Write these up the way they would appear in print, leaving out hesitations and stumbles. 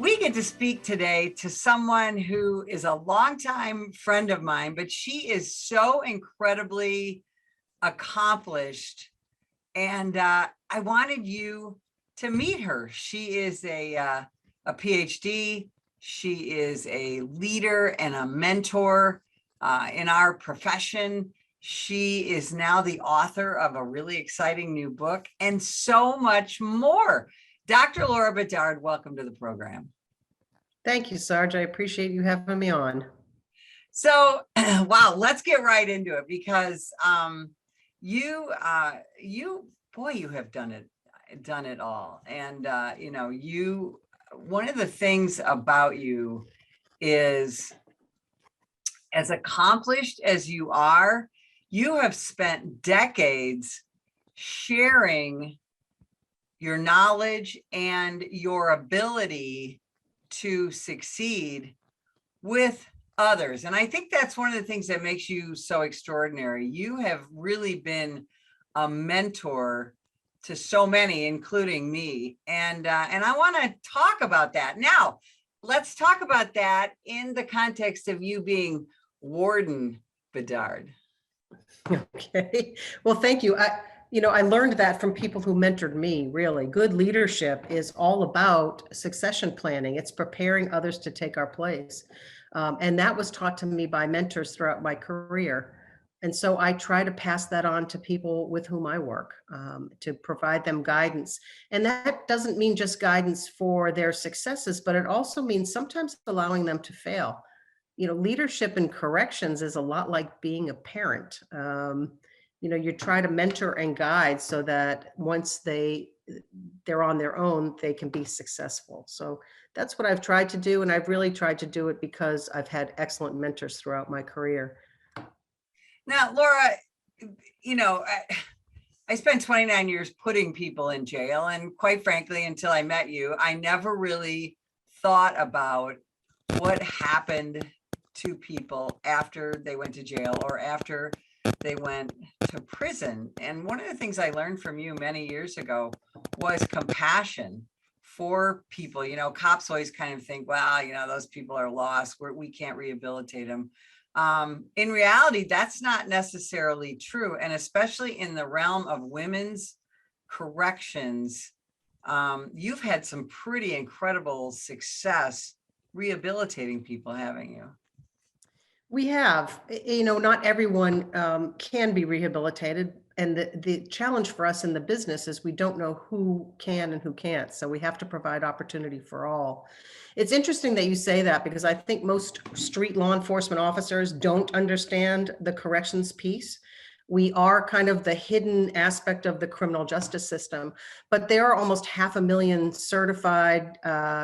We get to speak today to someone who is a longtime friend of mine, but she is so incredibly accomplished. And I wanted you to meet her. She is a PhD. She is a leader and a mentor in our profession. She is now the author of a really exciting new book and so much more. Dr. Laura Bedard, welcome to the program. Thank you, Sarge. I appreciate you having me on. So, wow, let's get right into it because you have done it all. And one of the things about you is, as accomplished as you are, you have spent decades sharing your knowledge and your ability to succeed with others. And I think that's one of the things that makes you so extraordinary. You have really been a mentor to so many, including me. And I want to talk about that. Now, let's talk about that in the context of you being Warden Bedard. Okay. Well, thank you. I learned that from people who mentored me, really. Good leadership is all about succession planning. It's preparing others to take our place. And that was taught to me by mentors throughout my career. And so I try to pass that on to people with whom I work, to provide them guidance. And that doesn't mean just guidance for their successes, but it also means sometimes allowing them to fail. Leadership in corrections is a lot like being a parent. You try to mentor and guide so that once they're on their own, they can be successful. So that's what I've tried to do. And I've really tried to do it because I've had excellent mentors throughout my career. Now, Laura, I spent 29 years putting people in jail. And quite frankly, until I met you, I never really thought about what happened to people after they went to jail or after they went to prison. And one of the things I learned from you many years ago was compassion for people. Cops always kind of think, well, those people are lost, we can't rehabilitate them. In reality, that's not necessarily true. And especially in the realm of women's corrections, you've had some pretty incredible success rehabilitating people, haven't you? We have. Not everyone can be rehabilitated. And the challenge for us in the business is we don't know who can and who can't. So we have to provide opportunity for all. It's interesting that you say that because I think most street law enforcement officers don't understand the corrections piece. We are kind of the hidden aspect of the criminal justice system, but there are almost 500,000 certified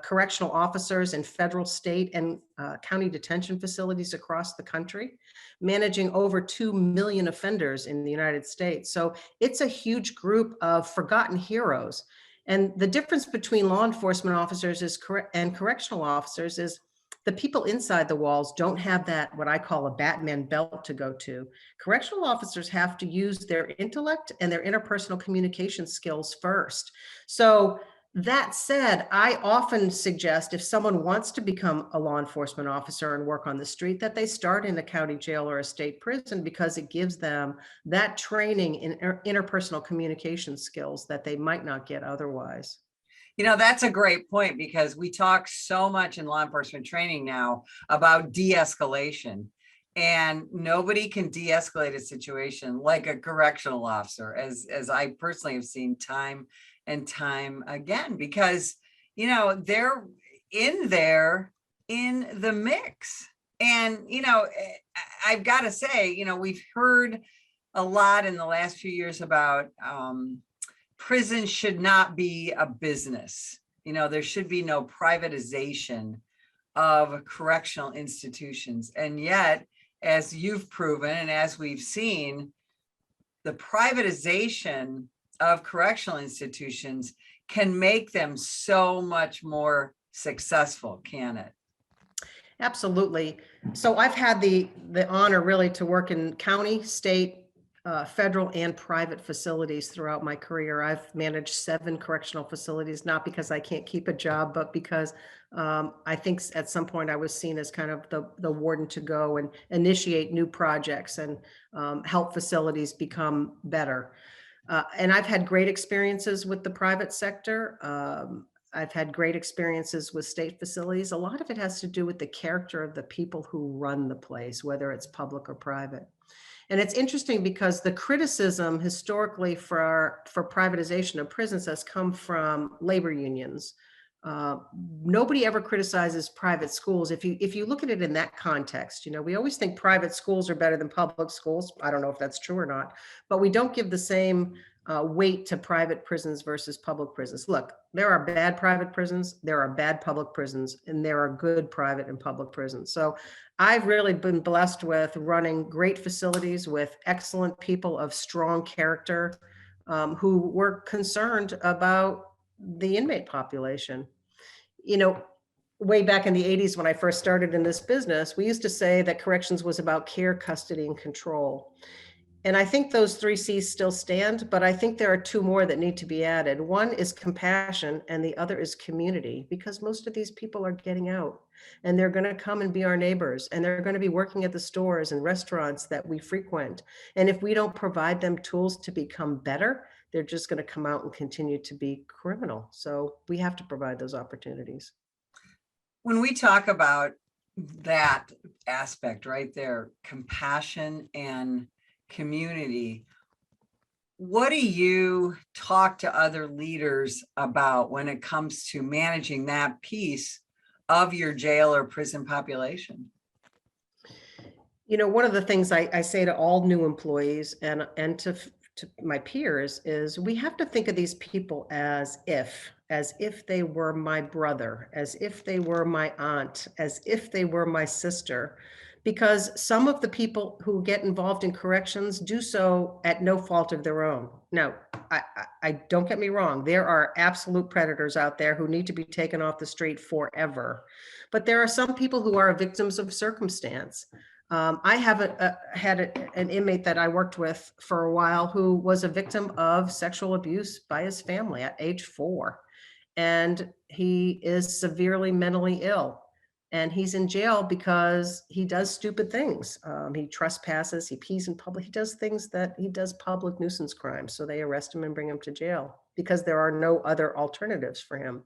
correctional officers in federal, state, and county detention facilities across the country, managing over 2 million offenders in the United States. So it's a huge group of forgotten heroes. And the difference between law enforcement officers and correctional officers is the people inside the walls don't have that, what I call a Batman belt to go to. Correctional officers have to use their intellect and their interpersonal communication skills first. So that said, I often suggest if someone wants to become a law enforcement officer and work on the street, that they start in a county jail or a state prison because it gives them that training in interpersonal communication skills that they might not get otherwise. That's a great point because we talk so much in law enforcement training now about de-escalation, and nobody can de-escalate a situation like a correctional officer, as I personally have seen time and time again, because, they're in there in the mix. And, I've got to say, we've heard a lot in the last few years about, prison should not be a business. There should be no privatization of correctional institutions. And yet, as you've proven and as we've seen, the privatization of correctional institutions can make them so much more successful, can it? Absolutely. So I've had the honor really to work in county, state, federal and private facilities throughout my career. I've managed 7 correctional facilities, not because I can't keep a job, but because I think at some point I was seen as kind of the warden to go and initiate new projects and help facilities become better. And I've had great experiences with the private sector. I've had great experiences with state facilities. A lot of it has to do with the character of the people who run the place, whether it's public or private. And it's interesting because the criticism historically for privatization of prisons has come from labor unions. Uh, Nobody ever criticizes private schools. If you look at it in that context, we always think private schools are better than public schools. I don't know if that's true or not, but we don't give the same weight to private prisons versus public prisons. Look, there are bad private prisons, there are bad public prisons, and there are good private and public prisons. So I've really been blessed with running great facilities with excellent people of strong character who were concerned about the inmate population. You know, Way back in the 80s when I first started in this business, we used to say that corrections was about care, custody, and control. And I think those 3 C's still stand, but I think there are 2 more that need to be added. One is compassion and the other is community, because most of these people are getting out and they're going to come and be our neighbors and they're going to be working at the stores and restaurants that we frequent. And if we don't provide them tools to become better, they're just going to come out and continue to be criminal. So we have to provide those opportunities. When we talk about that aspect right there, compassion and community, what do you talk to other leaders about when it comes to managing that piece of your jail or prison population? One of the things I say to all new employees and to my peers is we have to think of these people as if they were my brother, as if they were my aunt, as if they were my sister, because some of the people who get involved in corrections do so at no fault of their own. Now, I don't get me wrong, there are absolute predators out there who need to be taken off the street forever, but there are some people who are victims of circumstance. I have had an inmate that I worked with for a while who was a victim of sexual abuse by his family at age 4. And he is severely mentally ill. And he's in jail because he does stupid things. He trespasses, he pees in public, he does things that he does public nuisance crimes. So they arrest him and bring him to jail because there are no other alternatives for him.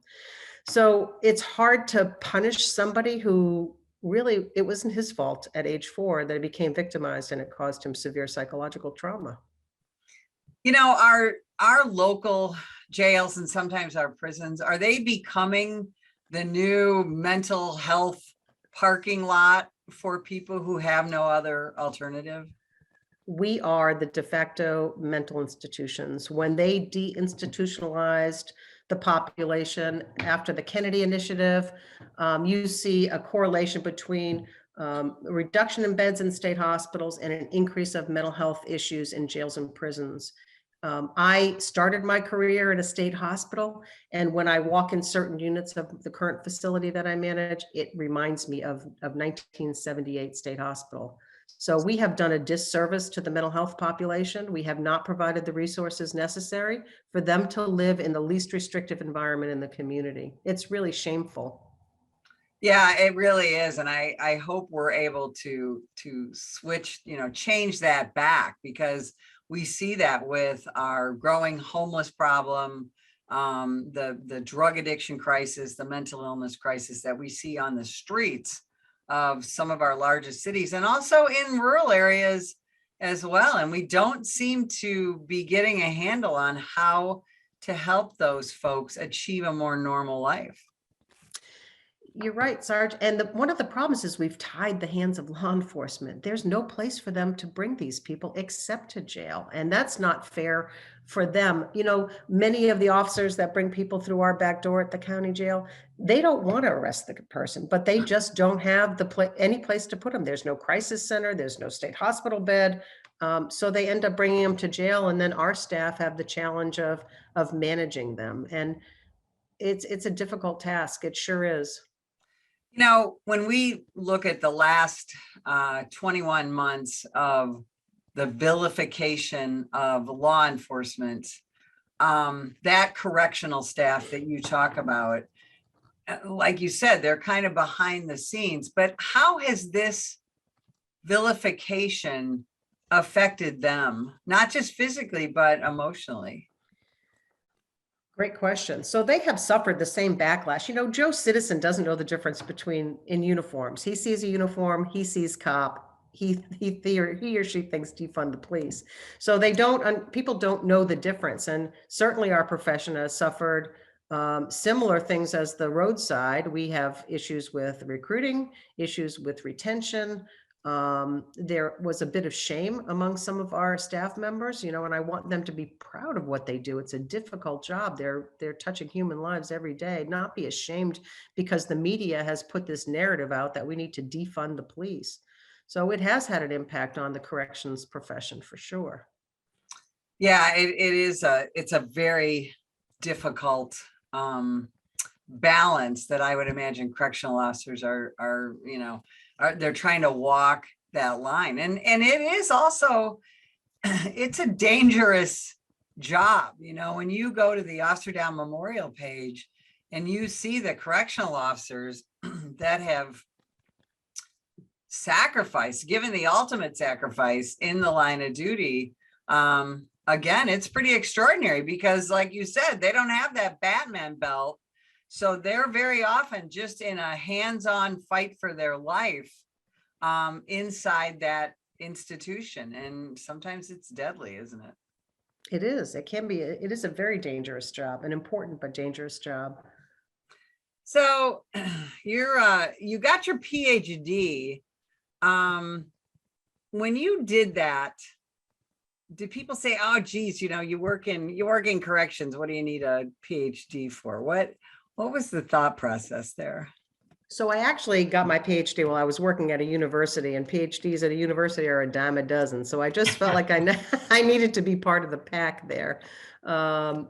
So it's hard to punish somebody who really, it wasn't his fault at age 4 that he became victimized and it caused him severe psychological trauma. Our local jails and sometimes our prisons, are they becoming the new mental health parking lot for people who have no other alternative? We are the de facto mental institutions. When they deinstitutionalized the population after the Kennedy Initiative, you see a correlation between a reduction in beds in state hospitals and an increase of mental health issues in jails and prisons. I started my career at a state hospital, and when I walk in certain units of the current facility that I manage, it reminds me of 1978 State Hospital. So we have done a disservice to the mental health population. We have not provided the resources necessary for them to live in the least restrictive environment in the community. It's really shameful. Yeah, it really is. And I hope we're able to switch, change that back, because we see that with our growing homeless problem, the drug addiction crisis, the mental illness crisis that we see on the streets of some of our largest cities and also in rural areas as well. And we don't seem to be getting a handle on how to help those folks achieve a more normal life. You're right, Sarge. And one of the problems is we've tied the hands of law enforcement. There's no place for them to bring these people except to jail. And that's not fair for them. Many of the officers that bring people through our back door at the county jail, they don't want to arrest the person, but they just don't have any place to put them. There's no crisis center. There's no state hospital bed. So they end up bringing them to jail. And then our staff have the challenge of managing them. And it's a difficult task. It sure is. When we look at the last 21 months of the vilification of law enforcement, that correctional staff that you talk about, like you said, they're kind of behind the scenes, but how has this vilification affected them, not just physically, but emotionally? Great question. So they have suffered the same backlash. Joe Citizen doesn't know the difference between in uniforms. He sees a uniform, he sees cop. He or she thinks defund the police. So people don't know the difference. And certainly our profession has suffered similar things as the roadside. We have issues with recruiting, issues with retention. There was a bit of shame among some of our staff members, and I want them to be proud of what they do. It's a difficult job. They're touching human lives every day, not be ashamed because the media has put this narrative out that we need to defund the police. So it has had an impact on the corrections profession for sure. Yeah, it's a very difficult balance that I would imagine correctional officers are they're trying to walk that line. And it is also, it's a dangerous job. When you go to the Officer Down Memorial page and you see the correctional officers that have sacrificed, given the ultimate sacrifice in the line of duty, again, it's pretty extraordinary because, like you said, they don't have that Batman belt. So they're very often just in a hands-on fight for their life inside that institution. And sometimes it's deadly, isn't it? It is. It can be. It is a very dangerous job, an important but dangerous job. So you got your PhD. When you did that, did people say, "Oh, geez, you work in corrections. What do you need a PhD for?" What was the thought process there? So I actually got my PhD while I was working at a university, and PhDs at a university are a dime a dozen. So I just felt like I needed to be part of the pack there.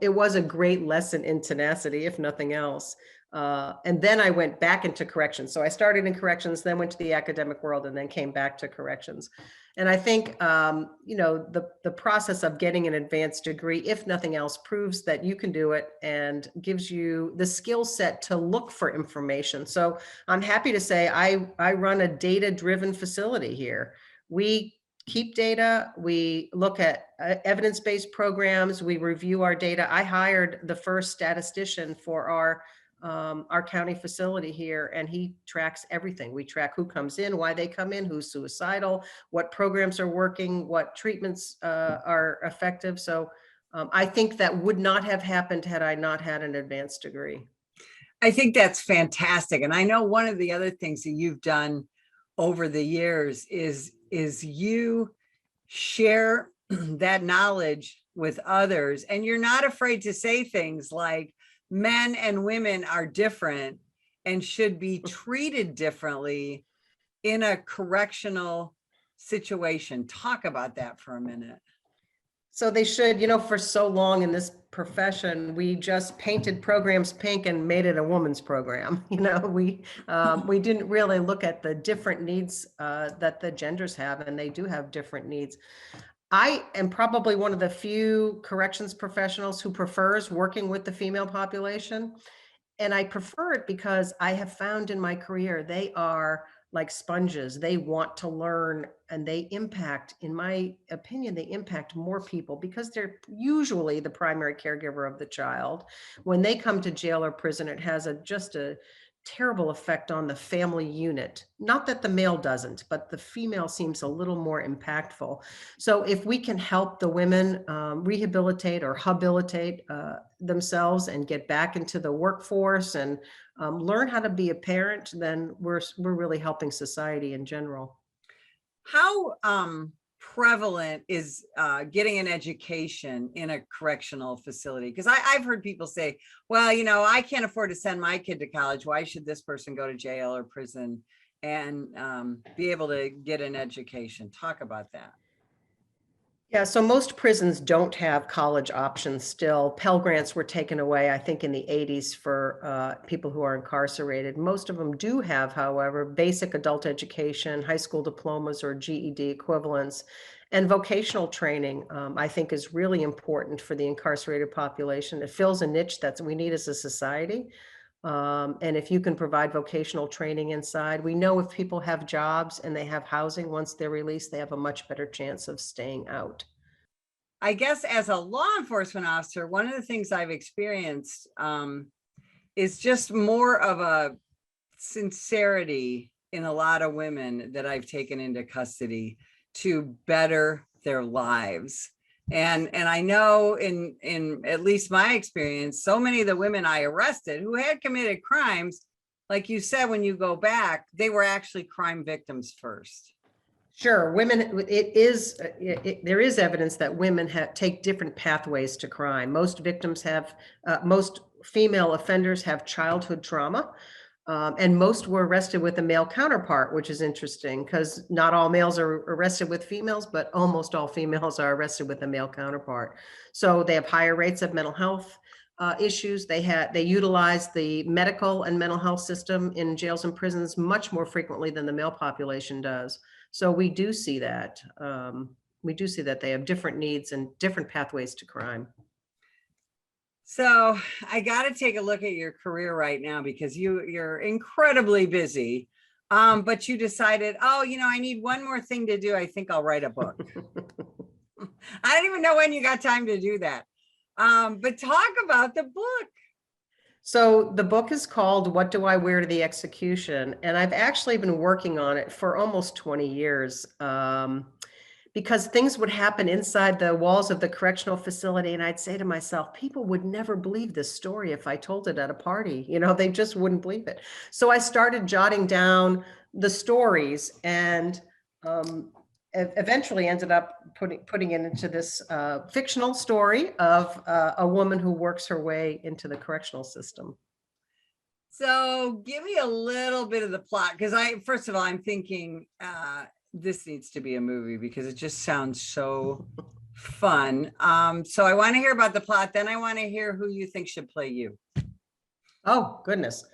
It was a great lesson in tenacity, if nothing else. And then I went back into corrections. So I started in corrections, then went to the academic world, and then came back to corrections. And I think, the process of getting an advanced degree, if nothing else, proves that you can do it and gives you the skill set to look for information. So I'm happy to say I run a data-driven facility here. We keep data, we look at evidence-based programs, we review our data. I hired the first statistician for our county facility here, and he tracks everything. We track who comes in, why they come in, who's suicidal, what programs are working, what treatments are effective. So I think that would not have happened had I not had an advanced degree. I think that's fantastic. And I know one of the other things that you've done over the years is you share that knowledge with others, and you're not afraid to say things like men and women are different and should be treated differently in a correctional situation. Talk about that for a minute. So they should, for so long in this profession, we just painted programs pink and made it a woman's program. We didn't really look at the different needs that the genders have, and they do have different needs. I am probably one of the few corrections professionals who prefers working with the female population. And I prefer it because I have found in my career, they are like sponges. They want to learn, and they impact, in my opinion, they impact more people because they're usually the primary caregiver of the child. When they come to jail or prison, it has just a terrible effect on the family unit. Not that the male doesn't, but the female seems a little more impactful. So if we can help the women rehabilitate or habilitate themselves and get back into the workforce and learn how to be a parent, then we're really helping society in general. How prevalent is getting an education in a correctional facility? Because I've heard people say, well, I can't afford to send my kid to college. Why should this person go to jail or prison and be able to get an education? Talk about that. Yeah, so most prisons don't have college options still. Pell Grants were taken away, I think, in the 80s for people who are incarcerated. Most of them do have, however, basic adult education, high school diplomas or GED equivalents, and vocational training, I think, is really important for the incarcerated population. It fills a niche that we need as a society. And if you can provide vocational training inside, we know if people have jobs and they have housing once they're released, they have a much better chance of staying out. I guess as a law enforcement officer, one of the things I've experienced is just more of a sincerity in a lot of women that I've taken into custody to better their lives. And I know in at least my experience, so many of the women I arrested who had committed crimes, like you said, when you go back, they were actually crime victims first. Sure, women, there is evidence that women take different pathways to crime. Most victims have, most female offenders have childhood trauma. And most were arrested with a male counterpart, which is interesting because not all males are arrested with females, but almost all females are arrested with a male counterpart. So they have higher rates of mental health issues. They utilize the medical and mental health system in jails and prisons much more frequently than the male population does. So we do see that. We do see that they have different needs and different pathways to crime. So I got to take a look at your career right now because you're incredibly busy. But you decided, oh, I need one more thing to do. I think I'll write a book. I don't even know when you got time to do that. But talk about the book. So the book is called What Do I Wear to the Execution? And I've actually been working on it for almost 20 years. Because things would happen inside the walls of the correctional facility. And I'd say to myself, people would never believe this story if I told it at a party. They just wouldn't believe it. So I started jotting down the stories and eventually ended up putting it into this fictional story of a woman who works her way into the correctional system. So give me a little bit of the plot, because first of all, I'm thinking this needs to be a movie because it just sounds so fun. So I want to hear about the plot. Then I want to hear who you think should play you. Oh, goodness.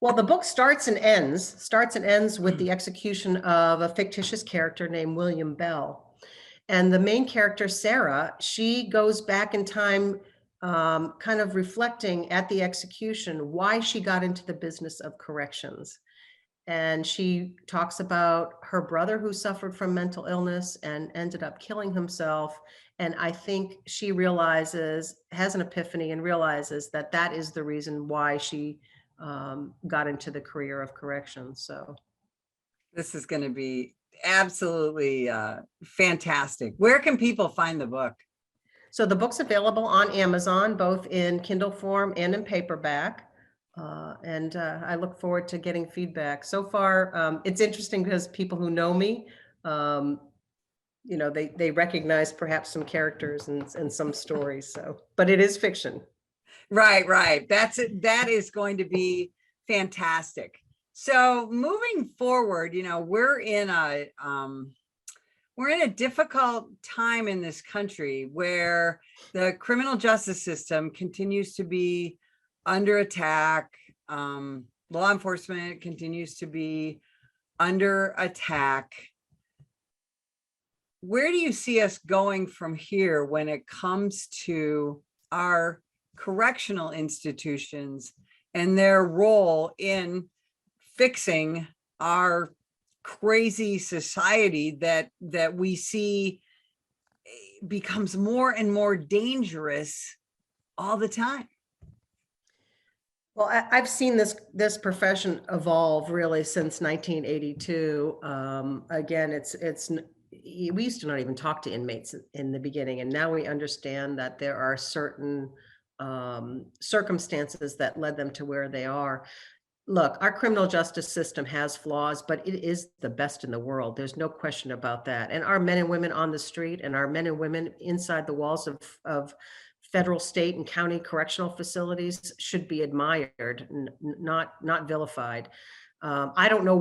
Well, the book starts and ends with the execution of a fictitious character named William Bell. And the main character, Sarah, she goes back in time, kind of reflecting at the execution why she got into the business of corrections. And she talks about her brother who suffered from mental illness and ended up killing himself. And I think she has an epiphany and realizes that that is the reason why she got into the career of corrections. So this is going to be absolutely fantastic. Where can people find the book? So the book's available on Amazon, both in Kindle form and in paperback. And I look forward to getting feedback. So far, it's interesting because people who know me, they recognize perhaps some characters and some stories. But it is fiction. Right. That is going to be fantastic. So moving forward, we're in a difficult time in this country where the criminal justice system continues to be under attack. Law enforcement continues to be under attack. Where do you see us going from here when it comes to our correctional institutions and their role in fixing our crazy society that we see becomes more and more dangerous all the time? Well, I've seen this profession evolve really since 1982. Again, we used to not even talk to inmates in the beginning, and now we understand that there are certain circumstances that led them to where they are. Look, our criminal justice system has flaws, but it is the best in the world. There's no question about that. And our men and women on the street and our men and women inside the walls of federal, state, and county correctional facilities should be admired, not vilified. I don't know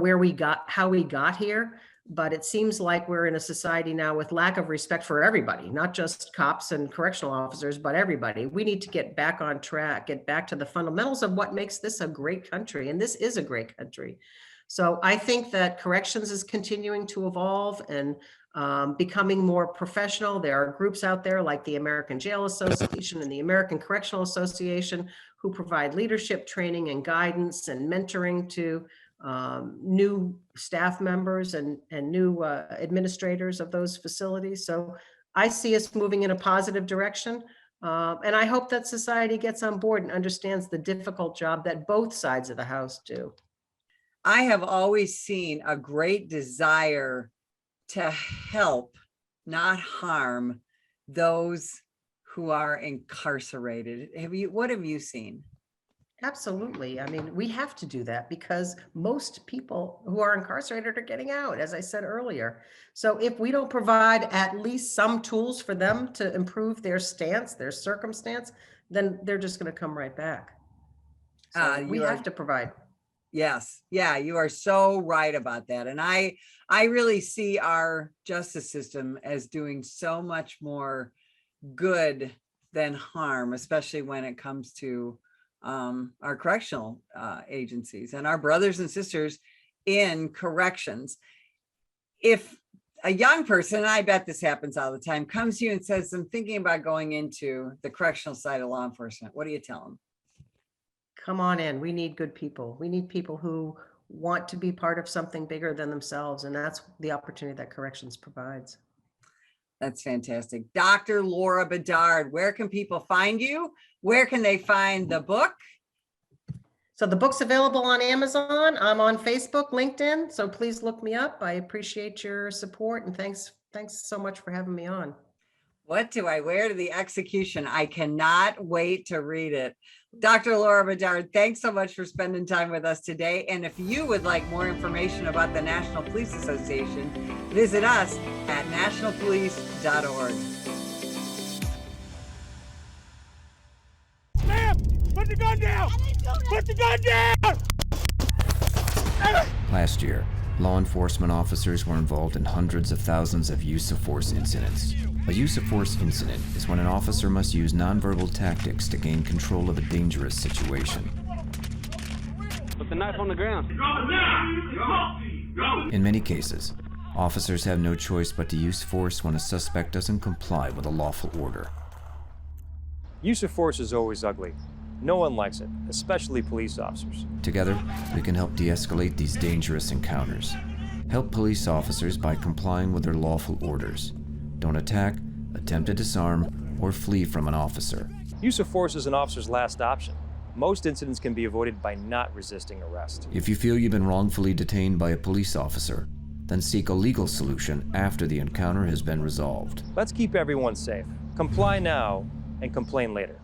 how we got here, But it seems like we're in a society now with lack of respect for everybody, not just cops and correctional officers, but everybody. We need to get back on track, get back to the fundamentals of what makes this a great country. And this is a great country. So I think that corrections is continuing to evolve and becoming more professional. There are groups out there like the American Jail Association and the American Correctional Association who provide leadership training and guidance and mentoring to new staff members and new administrators of those facilities. So I see us moving in a positive direction. And I hope that society gets on board and understands the difficult job that both sides of the house do. I have always seen a great desire to help, not harm, those who are incarcerated. What have you seen? Absolutely. I mean, we have to do that because most people who are incarcerated are getting out, as I said earlier. So if we don't provide at least some tools for them to improve their stance, their circumstance, then they're just going to come right back. So we have to provide. Yes. Yeah, you are so right about that. And I really see our justice system as doing so much more good than harm, especially when it comes to our correctional agencies and our brothers and sisters in corrections. If a young person, and I bet this happens all the time, comes to you and says, I'm thinking about going into the correctional side of law enforcement, what do you tell them? Come on in. We need good people. We need people who want to be part of something bigger than themselves. And that's the opportunity that corrections provides. That's fantastic. Dr. Laura Bedard, where can people find you? Where can they find the book? So the book's available on Amazon. I'm on Facebook, LinkedIn. So please look me up. I appreciate your support and thanks so much for having me on. What do I wear to the execution? I cannot wait to read it. Dr. Laura Bedard, thanks so much for spending time with us today. And if you would like more information about the National Police Association, visit us at nationalpolice.org. Ma'am, put the gun down! Put the gun down! Last year, law enforcement officers were involved in hundreds of thousands of use of force incidents. A use of force incident is when an officer must use nonverbal tactics to gain control of a dangerous situation. Put the knife on the ground. In many cases, officers have no choice but to use force when a suspect doesn't comply with a lawful order. Use of force is always ugly. No one likes it, especially police officers. Together, we can help de-escalate these dangerous encounters. Help police officers by complying with their lawful orders. Don't attack, attempt to disarm, or flee from an officer. Use of force is an officer's last option. Most incidents can be avoided by not resisting arrest. If you feel you've been wrongfully detained by a police officer, then seek a legal solution after the encounter has been resolved. Let's keep everyone safe. Comply now and complain later.